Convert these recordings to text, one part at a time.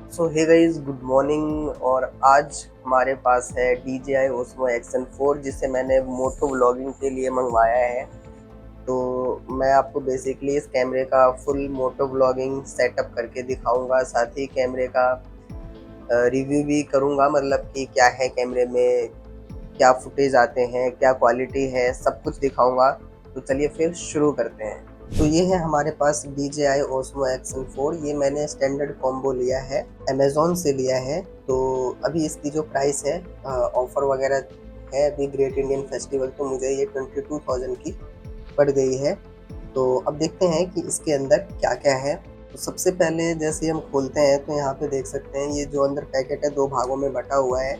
सो hey guys, good morning. और आज हमारे पास है DJI Osmo Action 4 जिसे मैंने मोटो व्लॉगिंग के लिए मंगवाया है। तो मैं आपको बेसिकली इस कैमरे का फुल मोटो व्लॉगिंग सेटअप करके दिखाऊंगा, साथ ही कैमरे का रिव्यू भी करूंगा, मतलब कि क्या है कैमरे में, क्या फुटेज आते हैं, क्या क्वालिटी है, सब कुछ दिखाऊंगा। तो चलिए फिर शुरू करते हैं। तो ये है हमारे पास DJI Osmo Action 4। ये मैंने स्टैंडर्ड कॉम्बो लिया है, अमेजोन से लिया है। तो अभी इसकी जो प्राइस है, ऑफर वगैरह है अभी ग्रेट इंडियन फेस्टिवल, तो मुझे ये 22,000 की पड़ गई है। तो अब देखते हैं कि इसके अंदर क्या क्या है। तो सबसे पहले जैसे हम खोलते हैं तो यहाँ पे देख सकते हैं, ये जो अंदर पैकेट है दो भागों में बटा हुआ है।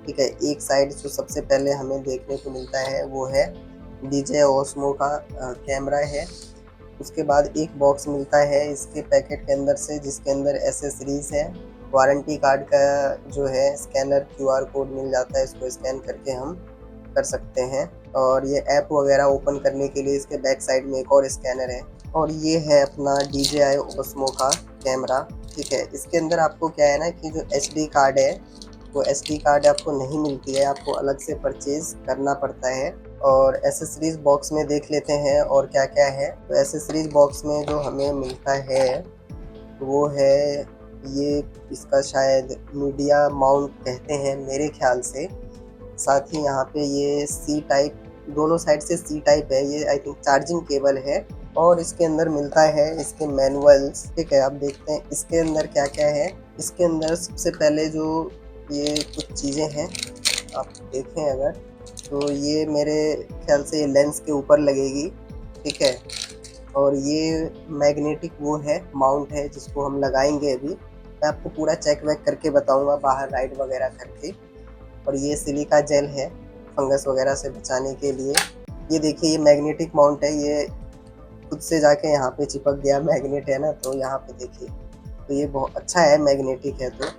ठीक है, एक साइड जो सबसे पहले हमें देखने को मिलता है वो है DJI Osmo का कैमरा है। उसके बाद एक बॉक्स मिलता है इसके पैकेट के अंदर से, जिसके अंदर एसेसरीज है। वारंटी कार्ड का जो है स्कैनर, QR कोड मिल जाता है, इसको स्कैन करके हम कर सकते हैं। और ये ऐप वगैरह ओपन करने के लिए इसके बैक साइड में एक और स्कैनर है। और ये है अपना DJI Osmo का कैमरा। ठीक है, इसके अंदर आपको क्या है ना कि जो SD कार्ड है, वो SD कार्ड आपको नहीं मिलती है, आपको अलग से परचेज करना पड़ता है। और एसेसरीज बॉक्स में देख लेते हैं और क्या क्या है। तो एसेसरीज बॉक्स में जो हमें मिलता है वो है ये, इसका शायद मीडिया माउंट कहते हैं मेरे ख्याल से। साथ ही यहाँ पे ये सी टाइप, दोनों साइड से सी टाइप है, ये आई थिंक चार्जिंग केबल है। और इसके अंदर मिलता है इसके मैनुअल्स। ठीक है, अब देखते हैं इसके अंदर क्या क्या है। इसके अंदर सबसे पहले जो ये कुछ चीज़ें हैं, आप देखें अगर, तो ये मेरे ख्याल से ये लेंस के ऊपर लगेगी। ठीक है, और ये मैग्नेटिक वो है, माउंट है, जिसको हम लगाएंगे अभी। मैं आपको पूरा चेक वेक करके बताऊंगा बाहर राइड वगैरह करके। और ये सिलिका जेल है फंगस वगैरह से बचाने के लिए। ये देखिए, ये मैग्नेटिक माउंट है, ये खुद से जाके यहाँ पे चिपक गया, मैग्नेट है ना, तो यहाँ पे देखिए। तो ये बहुत अच्छा है, मैग्नेटिक है तो।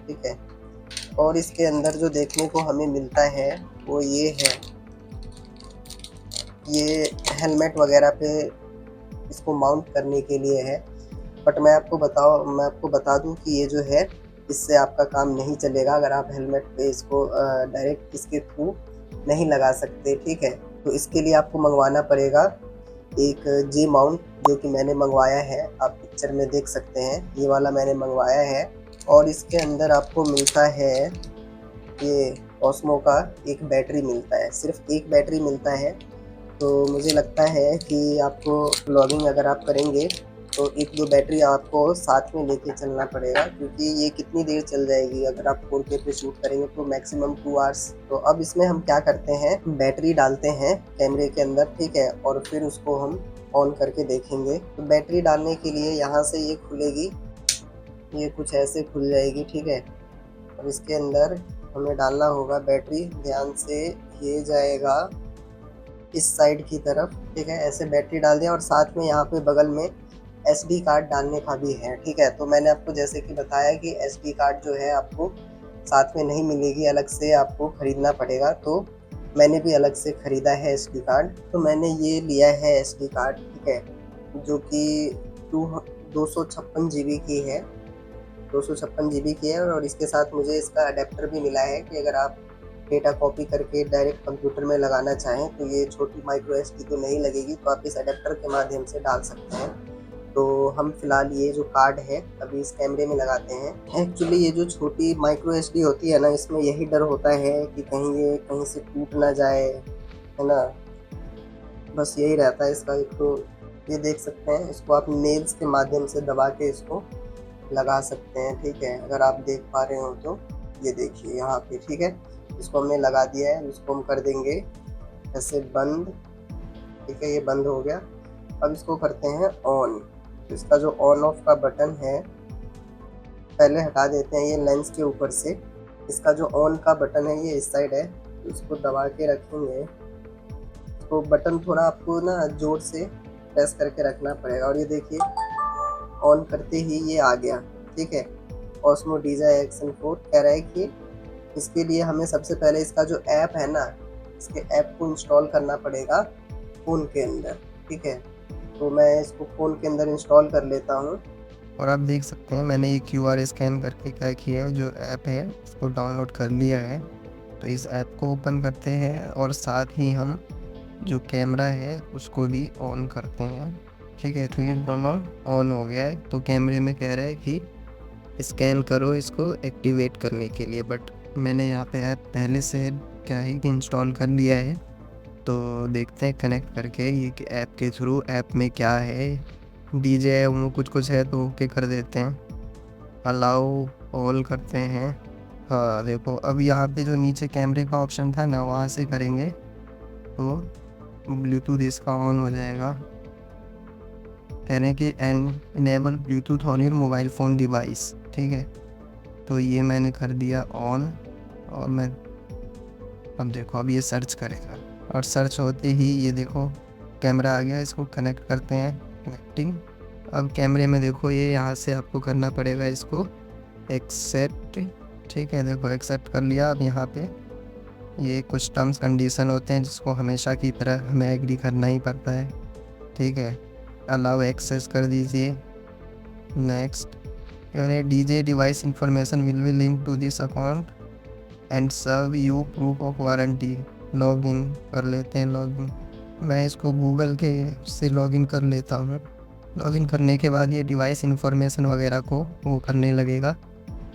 ठीक है, और इसके अंदर जो देखने को हमें मिलता है वो ये है, ये हेलमेट वगैरह पे इसको माउंट करने के लिए है। बट मैं आपको बता दूं कि ये जो है, इससे आपका काम नहीं चलेगा अगर आप हेलमेट पे इसको डायरेक्ट इसके थ्रू नहीं लगा सकते। ठीक है, तो इसके लिए आपको मंगवाना पड़ेगा एक J माउंट, जो कि मैंने मंगवाया है, आप पिक्चर में देख सकते हैं, ये वाला मैंने मंगवाया है। और इसके अंदर आपको मिलता है ये ऑस्मो का एक बैटरी मिलता है, सिर्फ एक बैटरी मिलता है। तो मुझे लगता है कि आपको व्लॉगिंग अगर आप करेंगे तो एक दो बैटरी आपको साथ में लेके चलना पड़ेगा, क्योंकि ये कितनी देर चल जाएगी अगर आप 4K पे शूट करेंगे तो मैक्सिमम 2 आवर्स। तो अब इसमें हम क्या करते हैं, बैटरी डालते हैं कैमरे के अंदर। ठीक है, और फिर उसको हम ऑन करके देखेंगे। तो बैटरी डालने के लिए यहाँ से ये खुलेगी, ये कुछ ऐसे खुल जाएगी। ठीक है, और इसके अंदर हमें डालना होगा बैटरी, ध्यान से, ये जाएगा इस साइड की तरफ। ठीक है, ऐसे बैटरी डाल दिया, और साथ में यहाँ पे बगल में SD कार्ड डालने का भी है। ठीक है, तो मैंने आपको जैसे कि बताया कि SD कार्ड जो है आपको साथ में नहीं मिलेगी, अलग से आपको खरीदना पड़ेगा। तो मैंने भी अलग से खरीदा है SD कार्ड। तो मैंने ये लिया है SD कार्ड। ठीक है, जो कि 256 GB की है, 256 GB की है। और इसके साथ मुझे इसका अडेप्टर भी मिला है कि अगर आप डेटा कॉपी करके डायरेक्ट कंप्यूटर में लगाना चाहें तो ये छोटी माइक्रो SD तो नहीं लगेगी, तो आप इस अडेप्टर के माध्यम से डाल सकते हैं। तो हम फिलहाल ये जो कार्ड है अभी इस कैमरे में लगाते हैं। एक्चुअली ये जो छोटी माइक्रो SD होती है ना, इसमें यही डर होता है कि कहीं ये कहीं से टूट ना जाए, है ना, बस यही रहता है इसका। एक तो ये देख सकते हैं, इसको आप नेल्स के माध्यम से दबा के इसको लगा सकते हैं। ठीक है, अगर आप देख पा रहे हो तो ये देखिए यहाँ पे। ठीक है, इसको हमने लगा दिया है, इसको हम कर देंगे ऐसे बंद। ठीक है, ये बंद हो गया। अब इसको करते हैं ऑन। तो इसका जो ऑन ऑफ का बटन है पहले हटा देते हैं, ये लेंस के ऊपर से। इसका जो ऑन का बटन है ये इस साइड है, तो इसको दबा के रखेंगे। तो बटन थोड़ा आपको ना जोर से प्रेस करके रखना पड़ेगा, और ये देखिए ऑन करते ही ये आ गया। ठीक है, Osmo DJI Action 4 कह रहा है कि इसके लिए हमें सबसे पहले इसका जो ऐप है ना, इसके ऐप को इंस्टॉल करना पड़ेगा फ़ोन के अंदर। ठीक है, तो मैं इसको फ़ोन के अंदर इंस्टॉल कर लेता हूँ। और आप देख सकते हैं मैंने ये QR स्कैन करके क्या किया है, जो ऐप है उसको डाउनलोड कर लिया है। तो इस ऐप को ओपन करते हैं और साथ ही हम जो कैमरा है उसको भी ऑन करते हैं। ठीक है, तो ये दोनों ऑन हो गया है। तो कैमरे में कह रहा है कि स्कैन करो इसको एक्टिवेट करने के लिए, बट मैंने यहाँ पे ऐप पहले से क्या है कि इंस्टॉल कर लिया है। तो देखते हैं कनेक्ट करके ये कि ऐप के थ्रू ऐप में क्या है। डीजे है वो कुछ है तो ओके कर देते हैं, अलाउ ऑल करते हैं। हाँ देखो, अब यहाँ पे जो नीचे कैमरे का ऑप्शन था ना, वहाँ से करेंगे तो ब्लूटूथ इसका ऑन हो जाएगा। कह रहे हैं कि enable Bluetooth on your mobile phone device. ठीक है, तो ये मैंने कर दिया ऑन। और मैं अब देखो अब ये सर्च करेगा, और सर्च होते ही ये देखो कैमरा आ गया। इसको कनेक्ट करते हैं, कनेक्टिंग। अब कैमरे में देखो ये यहाँ से आपको करना पड़ेगा इसको एक्सेप्ट। ठीक है, देखो एक्सेप्ट कर लिया। अब यहाँ पे ये कुछ टर्म्स कंडीशन होते हैं जिसको हमेशा की तरह हमें एग्री करना ही पड़ता है। ठीक है, अलाउ एक्सेस कर दीजिए, नेक्स्ट। यानी DJ device information will be link to this account and serve you proof of warranty. Login कर लेते हैं, लॉगिन। मैं इसको गूगल के से लॉगिन कर लेता हूँ। लॉगिन करने के बाद ये डिवाइस इंफॉर्मेशन वगैरह को वो करने लगेगा।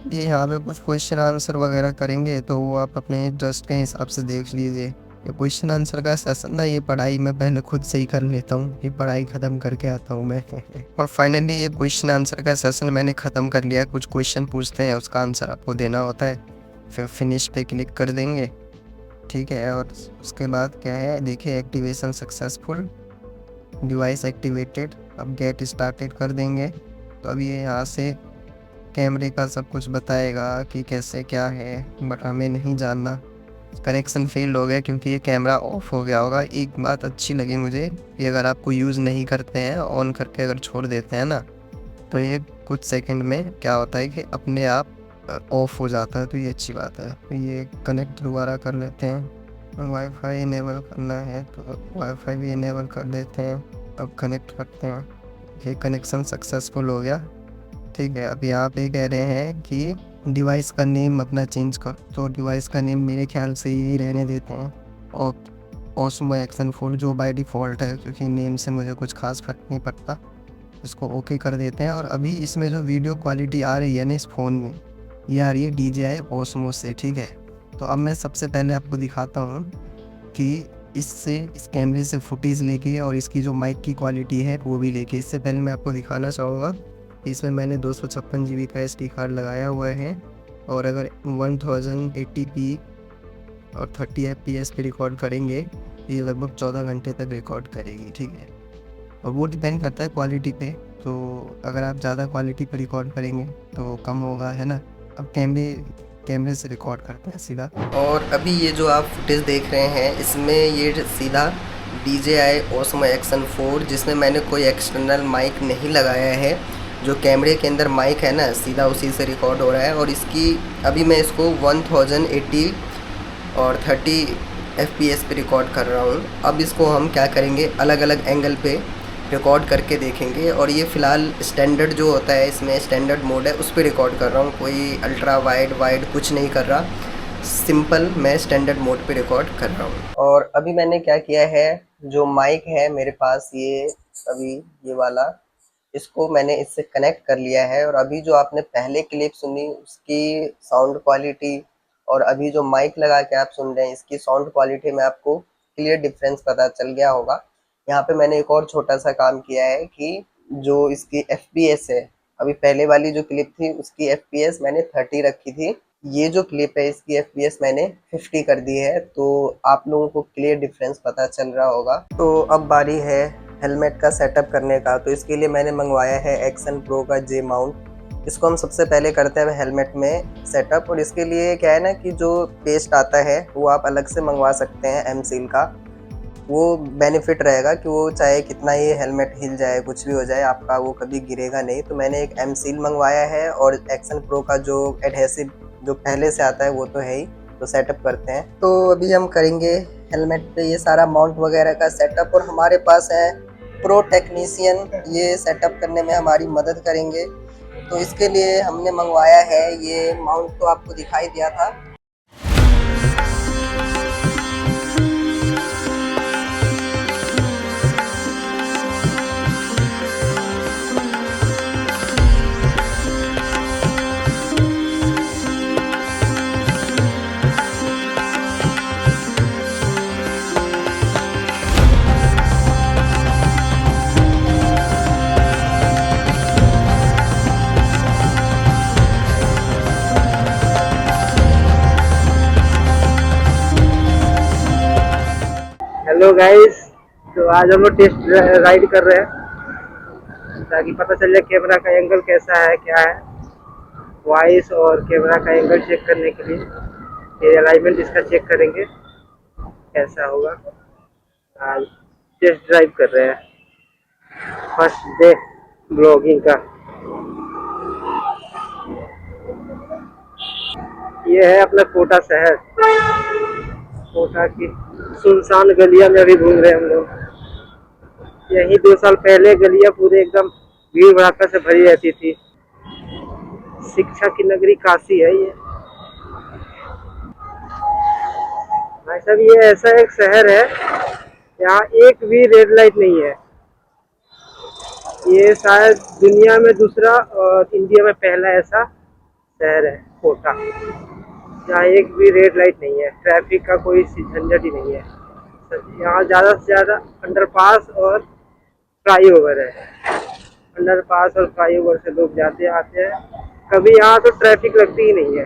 ये यहाँ पे कुछ क्वेश्चन आंसर वगैरह करेंगे तो वो आप अपने इंटरेस्ट के हिसाब से देख लीजिए। ये क्वेश्चन आंसर का सेशन ना, ये पढ़ाई मैं पहले खुद से ही कर लेता हूँ, ये पढ़ाई ख़त्म करके आता हूँ मैं। और फाइनली ये क्वेश्चन आंसर का सेशन मैंने ख़त्म कर लिया। कुछ क्वेश्चन पूछते हैं, उसका आंसर आपको देना होता है, फिर फिनिश पे क्लिक कर देंगे। ठीक है, और उसके बाद क्या है देखिए, एक्टिवेशन सक्सेसफुल, डिवाइस एक्टिवेटेड। अब गेट स्टार्टेड कर देंगे। तो अब ये यहाँ से कैमरे का सब कुछ बताएगा कि कैसे क्या है, बट हमें नहीं जानना। कनेक्शन फेल्ड हो गया क्योंकि ये कैमरा ऑफ हो गया होगा। एक बात अच्छी लगी मुझे कि अगर आपको यूज़ नहीं करते हैं, ऑन करके अगर छोड़ देते हैं ना, तो ये कुछ सेकंड में क्या होता है कि अपने आप ऑफ हो जाता है। तो ये अच्छी बात है। तो ये कनेक्ट दोबारा कर लेते हैं। वाईफाई इनेबल करना है तो वाईफाई भी इनेबल कर देते हैं। अब कनेक्ट करते हैं। ये कनेक्शन सक्सेसफुल हो गया। ठीक है, अब यहाँ पे कह रहे हैं कि डिवाइस का नेम अपना चेंज कर। तो डिवाइस का नेम मेरे ख्याल से यही रहने देते हैं, और ओस्मो एक्शन 4 जो बाय डिफ़ॉल्ट है, क्योंकि नेम से मुझे कुछ खास फर्क नहीं पड़ता। इसको ओके कर देते हैं। और अभी इसमें जो वीडियो क्वालिटी आ रही है ना इस फ़ोन में, ये आ रही है DJI ओस्मो से। ठीक है, तो अब मैं सबसे पहले आपको दिखाता हूँ कि इस कैमरे से फुटेज लेके और इसकी जो माइक की क्वालिटी है वो भी लेके। इससे पहले मैं आपको दिखाना चाहूँगा, इसमें मैंने 256 GB का SD कार्ड लगाया हुआ है, और अगर 1080p और 30 fps पे रिकॉर्ड करेंगे ये लगभग 14 घंटे तक रिकॉर्ड करेगी। ठीक है, और वो डिपेंड करता है क्वालिटी पे। तो अगर आप ज़्यादा क्वालिटी पे रिकॉर्ड करेंगे तो कम होगा, है ना। अब कैमरे से रिकॉर्ड करते हैं सीधा। और अभी ये जो आप फुटेज देख रहे हैं इसमें ये सीधा DJI Osmo Action 4, जिसमें मैंने कोई एक्सटर्नल माइक नहीं लगाया है। जो कैमरे के अंदर माइक है ना, सीधा उसी से रिकॉर्ड हो रहा है। और इसकी अभी मैं इसको 1080 और 30 fps पे रिकॉर्ड कर रहा हूँ। अब इसको हम क्या करेंगे, अलग अलग एंगल पे रिकॉर्ड करके देखेंगे। और ये फ़िलहाल स्टैंडर्ड जो होता है, इसमें स्टैंडर्ड मोड है, उस पर रिकॉर्ड कर रहा हूँ। कोई अल्ट्रा वाइड कुछ नहीं कर रहा, सिंपल मैं स्टैंडर्ड मोड पे रिकॉर्ड कर रहा हूँ। और अभी मैंने क्या किया है, जो माइक है मेरे पास ये अभी ये वाला, इसको मैंने इससे कनेक्ट कर लिया है। और अभी जो आपने पहले क्लिप सुनी उसकी साउंड क्वालिटी और अभी जो माइक लगा के आप सुन रहे हैं इसकी साउंड क्वालिटी में आपको क्लियर डिफरेंस पता चल गया होगा। यहाँ पे मैंने एक और छोटा सा काम किया है कि जो इसकी FPS है, अभी पहले वाली जो क्लिप थी उसकी FPS मैंने 30 रखी थी, ये जो क्लिप है इसकी FPS मैंने 50 कर दी है। तो आप लोगों को क्लियर डिफरेंस पता चल रहा होगा। तो अब बारी है हेलमेट का सेटअप करने का। तो इसके लिए मैंने मंगवाया है एक्शन प्रो का J माउंट। इसको हम सबसे पहले करते हैं हेलमेट में सेटअप। और इसके लिए क्या है ना कि जो पेस्ट आता है वो आप अलग से मंगवा सकते हैं M सील का। वो बेनिफिट रहेगा कि वो चाहे कितना ही हेलमेट हिल जाए, कुछ भी हो जाए, आपका वो कभी गिरेगा नहीं। तो मैंने एक M सील मंगवाया है, और एक्शन प्रो का जो एडहेसिव जो पहले से आता है वो तो है ही। तो सेटअप करते हैं। तो अभी हम करेंगे हेलमेट पे ये सारा माउंट वगैरह का सेटअप। और हमारे पास है प्रो टेक्नीशियन, ये सेटअप करने में हमारी मदद करेंगे। तो इसके लिए हमने मंगवाया है ये माउंट, तो आपको दिखाई दिया था। हेलो गाइस, तो आज हम लोग टेस्ट राइड कर रहे हैं ताकि पता चल जाए कैमरा का एंगल कैसा है, क्या है। वॉइस और कैमरा का एंगल चेक करने के लिए फिर अलाइनमेंट इसका चेक करेंगे कैसा होगा। आज टेस्ट ड्राइव कर रहे हैं, फर्स्ट डे ब्लॉगिंग का। ये है अपना कोटा शहर। कोटा की सुनसान गलियां में अभी घूम रहे हैं हम लोग। यही 2 साल पहले गलियां पूरे एकदम भीड़ भड़ाका से भरी रहती थी। शिक्षा की नगरी काशी है ये। भाई साहब, ये ऐसा एक शहर है यहाँ एक भी रेड लाइट नहीं है। ये शायद दुनिया में दूसरा और इंडिया में पहला ऐसा शहर है कोटा, यहाँ एक भी रेड लाइट नहीं है। ट्रैफिक का कोई झंझट ही नहीं है। यहाँ ज़्यादा से ज़्यादा अंडरपास और फ्लाईओवर है। अंडरपास और फ्लाईओवर से लोग जाते आते हैं। कभी यहाँ तो ट्रैफिक लगती ही नहीं है।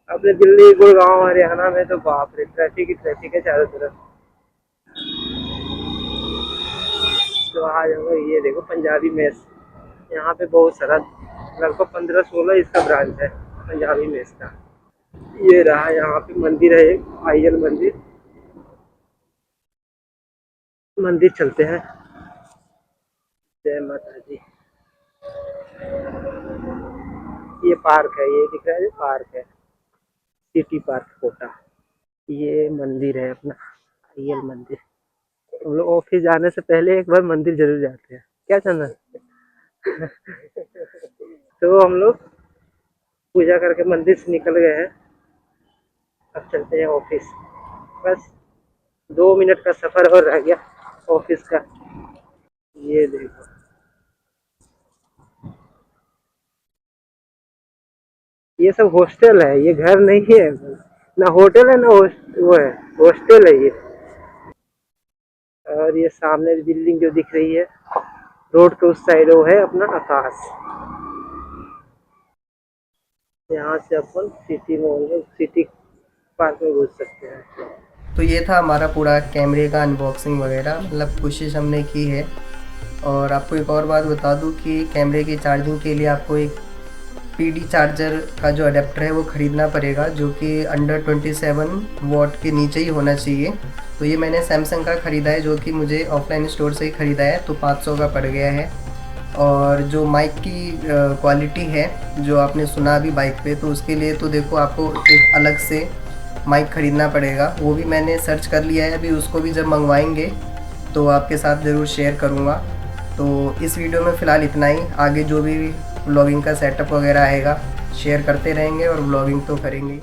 अपने दिल्ली, गुड़गांव, हरियाणा में तो बाप रे ट्रैफिक ही ट्रैफिक है चारों तरफ। तो आज हम लोग ये देखो पंजाबी मेस, यहाँ पे बहुत सारा, लगभग 15-16 इसका ब्रांच है पंजाबी मेस का। ये रहा, यहाँ पे मंदिर है एक, आईएल मंदिर। मंदिर चलते हैं। जय माता दी। ये पार्क है, ये दिख रहा है, ये पार्क है, सिटी पार्क कोटा। ये मंदिर है अपना आईएल मंदिर। हम लोग ऑफिस जाने से पहले एक बार मंदिर जरूर जाते हैं, क्या चंदन? तो हम लोग पूजा करके मंदिर से निकल गए हैं। अब चलते हैं ऑफिस। बस 2 मिनट का सफर और रह गया ऑफिस का। ये देखो, ये सब हॉस्टल है, ये घर नहीं है। ना होटल है ना वो है, हॉस्टल है ये। और ये सामने बिल्डिंग जो दिख रही है रोड के उस साइड, वो है अपना आकाश। यहाँ से अपन सिटी मॉल में, सिटी पार्क में घुस सकते हैं। तो ये था हमारा पूरा कैमरे का अनबॉक्सिंग वगैरह, मतलब कोशिश हमने की है। और आपको एक और बात बता दूं कि कैमरे की चार्जिंग के लिए आपको एक पीडी चार्जर का जो अडेप्टर है वो ख़रीदना पड़ेगा, जो कि अंडर 27 वॉट के नीचे ही होना चाहिए। तो ये मैंने सैमसंग का ख़रीदा है, जो कि मुझे ऑफलाइन स्टोर से ही ख़रीदा है, तो 500 का पड़ गया है। और जो माइक की क्वालिटी है जो आपने सुना अभी बाइक पे, तो उसके लिए तो देखो आपको एक अलग से माइक ख़रीदना पड़ेगा। वो भी मैंने सर्च कर लिया है, अभी उसको भी जब मंगवाएंगे तो आपके साथ ज़रूर शेयर करूँगा। तो इस वीडियो में फ़िलहाल इतना ही। आगे जो भी व्लॉगिंग का सेटअप वगैरह आएगा शेयर करते रहेंगे और व्लॉगिंग तो करेंगे।